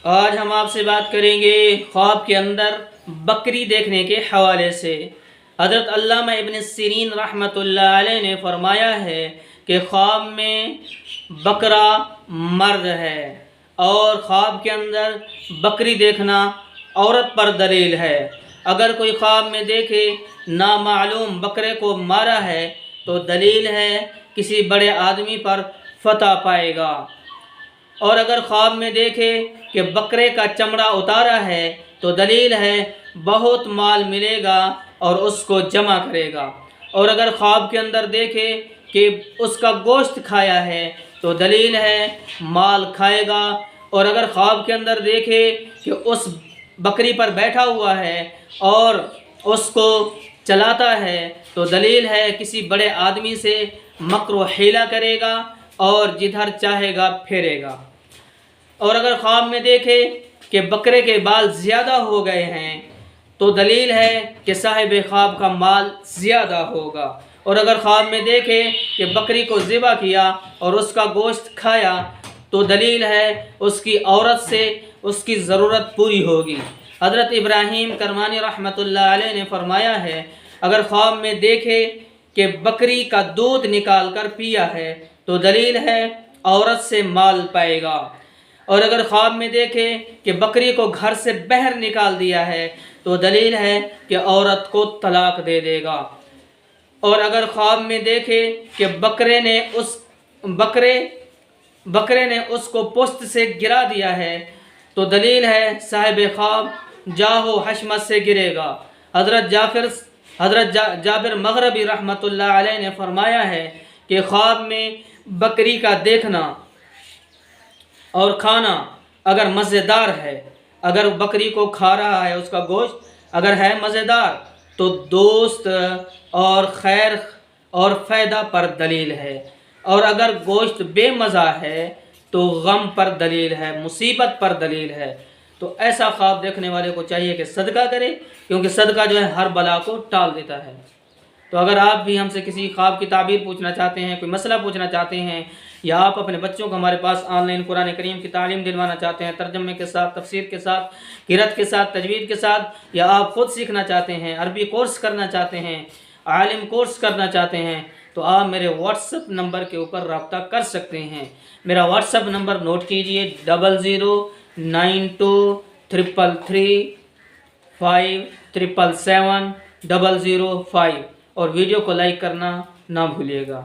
آج ہم آپ سے بات کریں گے خواب کے اندر بکری دیکھنے کے حوالے سے۔ حضرت علامہ ابن سیرین رحمۃ اللہ علیہ نے فرمایا ہے کہ خواب میں بکرا مرد ہے اور خواب کے اندر بکری دیکھنا عورت پر دلیل ہے۔ اگر کوئی خواب میں دیکھے نامعلوم بکرے کو مارا ہے تو دلیل ہے کسی بڑے آدمی پر فتح پائے گا، اور اگر خواب میں دیکھے کہ بکرے کا چمڑا اتارا ہے تو دلیل ہے بہت مال ملے گا اور اس کو جمع کرے گا، اور اگر خواب کے اندر دیکھے کہ اس کا گوشت کھایا ہے تو دلیل ہے مال کھائے گا، اور اگر خواب کے اندر دیکھے کہ اس بکری پر بیٹھا ہوا ہے اور اس کو چلاتا ہے تو دلیل ہے کسی بڑے آدمی سے مکر و حیلہ کرے گا اور جدھر چاہے گا پھیرے گا۔ اور اگر خواب میں دیکھے کہ بکرے کے بال زیادہ ہو گئے ہیں تو دلیل ہے کہ صاحب خواب کا مال زیادہ ہوگا، اور اگر خواب میں دیکھے کہ بکری کو ذبح کیا اور اس کا گوشت کھایا تو دلیل ہے اس کی عورت سے اس کی ضرورت پوری ہوگی۔ حضرت ابراہیم کرمانی رحمۃ اللہ علیہ نے فرمایا ہے اگر خواب میں دیکھے کہ بکری کا دودھ نکال کر پیا ہے تو دلیل ہے عورت سے مال پائے گا، اور اگر خواب میں دیکھے کہ بکری کو گھر سے باہر نکال دیا ہے تو دلیل ہے کہ عورت کو طلاق دے دے گا، اور اگر خواب میں دیکھے کہ بکرے نے اس کو پشت سے گرا دیا ہے تو دلیل ہے صاحب خواب جاہو حشمت سے گرے گا۔ حضرت جابر مغربی رحمۃ اللہ علیہ نے فرمایا ہے کہ خواب میں بکری کا دیکھنا اور کھانا اگر مزیدار ہے، اگر بکری کو کھا رہا ہے اس کا گوشت اگر ہے مزیدار تو دوست اور خیر اور فائدہ پر دلیل ہے، اور اگر گوشت بے مزہ ہے تو غم پر دلیل ہے، مصیبت پر دلیل ہے۔ تو ایسا خواب دیکھنے والے کو چاہیے کہ صدقہ کرے، کیونکہ صدقہ جو ہے ہر بلا کو ٹال دیتا ہے۔ تو اگر آپ بھی ہم سے کسی خواب کی تعبیر پوچھنا چاہتے ہیں، کوئی مسئلہ پوچھنا چاہتے ہیں، یا آپ اپنے بچوں کو ہمارے پاس آن لائن قرآن کریم کی تعلیم دلوانا چاہتے ہیں ترجمے کے ساتھ، تفسیر کے ساتھ، قرأت کے ساتھ، تجوید کے ساتھ، یا آپ خود سیکھنا چاہتے ہیں، عربی کورس کرنا چاہتے ہیں، عالم کورس کرنا چاہتے ہیں، تو آپ میرے واٹس ایپ نمبر کے اوپر رابطہ کر سکتے ہیں۔ میرا واٹس ایپ نمبر نوٹ کیجئے 00923335777005، اور ویڈیو کو لائک کرنا نہ بھولیے گا۔